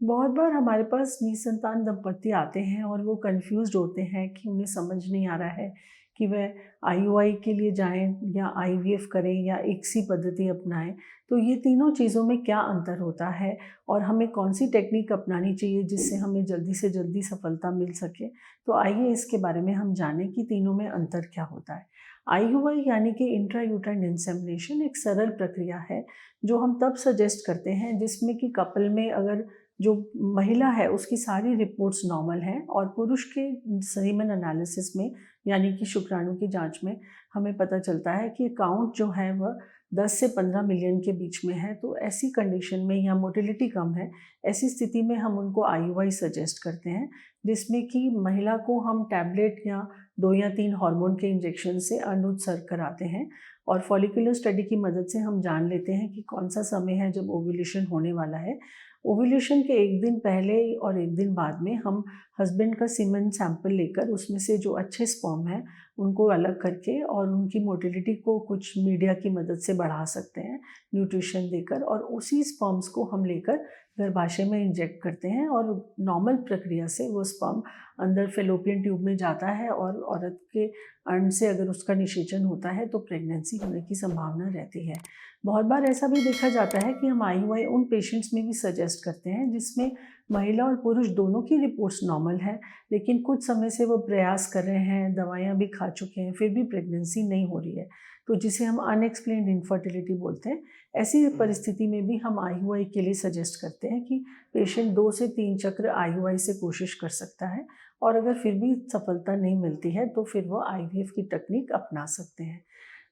बहुत बार हमारे पास निसंतान दंपति आते हैं और वो कंफ्यूज्ड होते हैं कि उन्हें समझ नहीं आ रहा है कि वह आईयूआई के लिए जाएं या आईवीएफ करें या इक्सी पद्धति अपनाएं। तो ये तीनों चीज़ों में क्या अंतर होता है और हमें कौन सी टेक्निक अपनानी चाहिए जिससे हमें जल्दी से जल्दी सफलता मिल सके। तो आइए इसके बारे में हम जानें कि तीनों में अंतर क्या होता है। आईयूआई यानी कि इंट्रायूटेराइन इंसेमिनेशन एक सरल प्रक्रिया है जो हम तब सजेस्ट करते हैं जिसमें कि कपल में अगर जो महिला है उसकी सारी रिपोर्ट्स नॉर्मल हैं और पुरुष के सीमेन एनालिसिस में यानी कि शुक्राणु की जांच में हमें पता चलता है कि काउंट जो है वह 10 से 15 मिलियन के बीच में है। तो ऐसी कंडीशन में या मोटिलिटी कम है, ऐसी स्थिति में हम उनको आईयूआई सजेस्ट करते हैं, जिसमें कि महिला को हम टैबलेट या 2 या 3 हार्मोन के इंजेक्शन से अनुत्सर्ग कराते हैं और फॉलिकुलर स्टडी की मदद से हम जान लेते हैं कि कौन सा समय है जब ओव्यूलेशन होने वाला है। ओव्यूलेशन के 1 दिन पहले और 1 दिन बाद में हम हस्बैंड का सीमेन सैंपल लेकर उसमें से जो अच्छे स्पर्म हैं उनको अलग करके और उनकी मोटिलिटी को कुछ मीडिया की मदद से बढ़ा सकते हैं, न्यूट्रिशन देकर, और उसी स्पर्म्स को हम लेकर गर्भाशय में इंजेक्ट करते हैं और नॉर्मल प्रक्रिया से वो स्पर्म अंदर फेलोपियन ट्यूब में जाता है और औरत के अंड से अगर उसका निषेचन होता है तो प्रेगनेंसी होने की संभावना रहती है। बहुत बार ऐसा भी देखा जाता है कि हम आईयूआई उन पेशेंट्स में भी सजेस्ट करते हैं जिसमें महिला और पुरुष दोनों की रिपोर्ट्स नॉर्मल है, लेकिन कुछ समय से वो प्रयास कर रहे हैं, दवाइयाँ भी खा चुके हैं, फिर भी प्रेगनेंसी नहीं हो रही है, तो जिसे हम अनएक्सप्लेन्ड इनफर्टिलिटी बोलते हैं। ऐसी परिस्थिति में भी हम आईयूआई के लिए सजेस्ट करते हैं कि पेशेंट 2 से 3 चक्र आईयूआई से कोशिश कर सकता है और अगर फिर भी सफलता नहीं मिलती है तो फिर वो आईवीएफ की तकनीक अपना सकते हैं।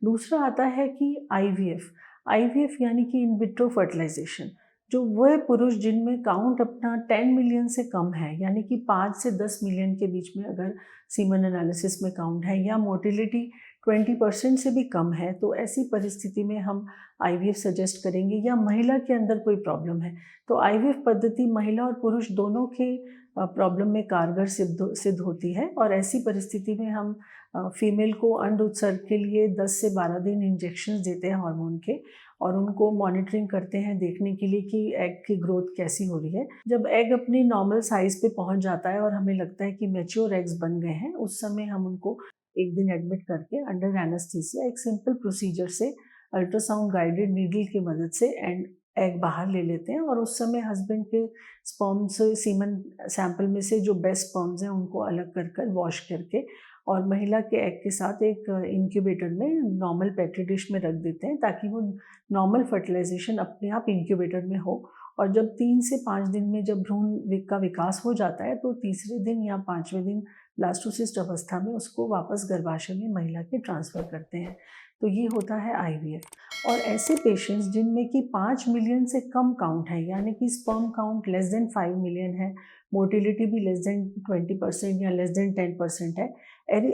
दूसरा आता है कि आईवीएफ। आईवीएफ यानी कि इन विट्रो फर्टिलाइजेशन, जो वह पुरुष जिनमें काउंट अपना 10 मिलियन से कम है, यानी कि 5 से 10 मिलियन के बीच में अगर सीमन एनालिसिस में काउंट है या मोटिलिटी 20% से भी कम है, तो ऐसी परिस्थिति में हम आईवीएफ सजेस्ट करेंगे। या महिला के अंदर कोई प्रॉब्लम है तो आईवीएफ पद्धति महिला और पुरुष दोनों के प्रॉब्लम में कारगर सिद्ध होती है और ऐसी परिस्थिति में हम फीमेल को अंड उत्सर्ग के लिए 10 से 12 दिन इंजेक्शंस देते हैं हार्मोन के और उनको मॉनिटरिंग करते हैं देखने के लिए कि एग की ग्रोथ कैसी हो रही है। जब एग अपनी नॉर्मल साइज़ पे पहुंच जाता है और हमें लगता है कि मैच्योर एग्स बन गए हैं, उस समय हम उनको 1 दिन एडमिट करके अंडर एनेस्थीसिया एक सिंपल प्रोसीजर से अल्ट्रासाउंड गाइडेड नीडल की मदद से एग बाहर ले लेते हैं और उस समय हस्बैंड के स्पर्म से सीमन सैंपल में से जो बेस्ट स्पर्म्स हैं उनको अलग कर कर वॉश करके और महिला के एग के साथ एक इंक्यूबेटर में नॉर्मल पेट्री डिश में रख देते हैं ताकि वो नॉर्मल फर्टिलाइजेशन अपने आप इंक्यूबेटर में हो। और जब 3 से 5 दिन में जब भ्रूण का विकास हो जाता है तो तीसरे दिन या 5वें दिन ब्लास्टोसिस्ट अवस्था में उसको वापस गर्भाशय में महिला के ट्रांसफ़र करते हैं। तो ये होता है आईवीएफ। और ऐसे पेशेंट्स जिनमें कि 5 मिलियन से कम काउंट है, यानी कि sperm count less than 5 million है, मोटिलिटी भी लेस देन 20% या लेस देन 10% है,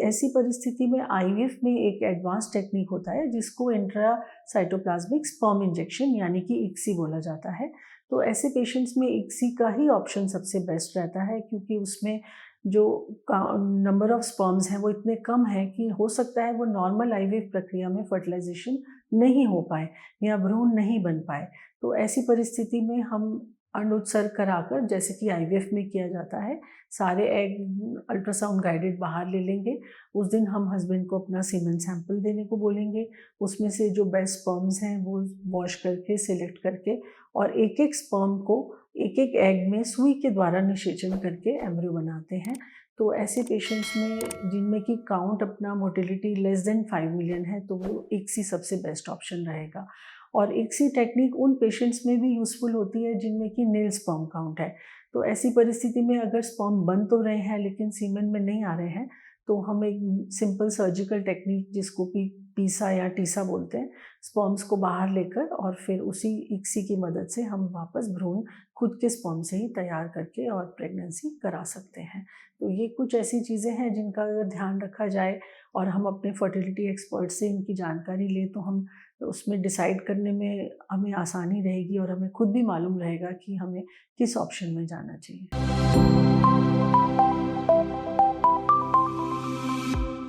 ऐसी परिस्थिति में आईवीएफ में एक एडवांस टेक्निक होता है जिसको इंट्रा साइटोप्लाज्मिक स्पर्म इंजेक्शन यानी कि इक्सी बोला जाता है। तो ऐसे पेशेंट्स में इक्सी का ही ऑप्शन सबसे बेस्ट रहता है क्योंकि उसमें जो नंबर ऑफ स्पर्म्स हैं वो इतने कम है कि हो सकता है वो नॉर्मल आईवीएफ प्रक्रिया में फर्टिलाइजेशन नहीं हो पाए या भ्रूण नहीं बन पाए। तो ऐसी परिस्थिति में हम अनुत्सर्ग कराकर, जैसे कि आईवीएफ में किया जाता है, सारे एग अल्ट्रासाउंड गाइडेड बाहर ले लेंगे। उस दिन हम हस्बैंड को अपना सीमेन सैंपल देने को बोलेंगे, उसमें से जो बेस्ट स्पर्म्स हैं वो वॉश करके सिलेक्ट करके और एक एक स्पर्म को एक एक एग में सुई के द्वारा निषेचन करके एम्ब्रियो बनाते हैं। तो ऐसे पेशेंट्स में जिनमें कि काउंट अपना मोटिलिटी लेस देन 5 मिलियन है तो वो इक्सी सबसे बेस्ट ऑप्शन रहेगा। और इक्सी टेक्निक उन पेशेंट्स में भी यूज़फुल होती है जिनमें कि नील स्पर्म काउंट है। तो ऐसी परिस्थिति में अगर स्पर्म बन तो रहे हैं लेकिन सीमेन में नहीं आ रहे हैं तो हम एक सिंपल सर्जिकल टेक्निक जिसको कि पीसा या टीसा बोलते हैं, स्पर्म्स को बाहर लेकर और फिर उसी इक्सी की मदद से हम वापस भ्रूण खुद के स्पर्म से ही तैयार करके और प्रेगनेंसी करा सकते हैं। तो ये कुछ ऐसी चीज़ें हैं जिनका अगर ध्यान रखा जाए और हम अपने फर्टिलिटी एक्सपर्ट से इनकी जानकारी लें तो हम उसमें डिसाइड करने में हमें आसानी रहेगी और हमें खुद भी मालूम रहेगा कि हमें किस ऑप्शन में जाना चाहिए।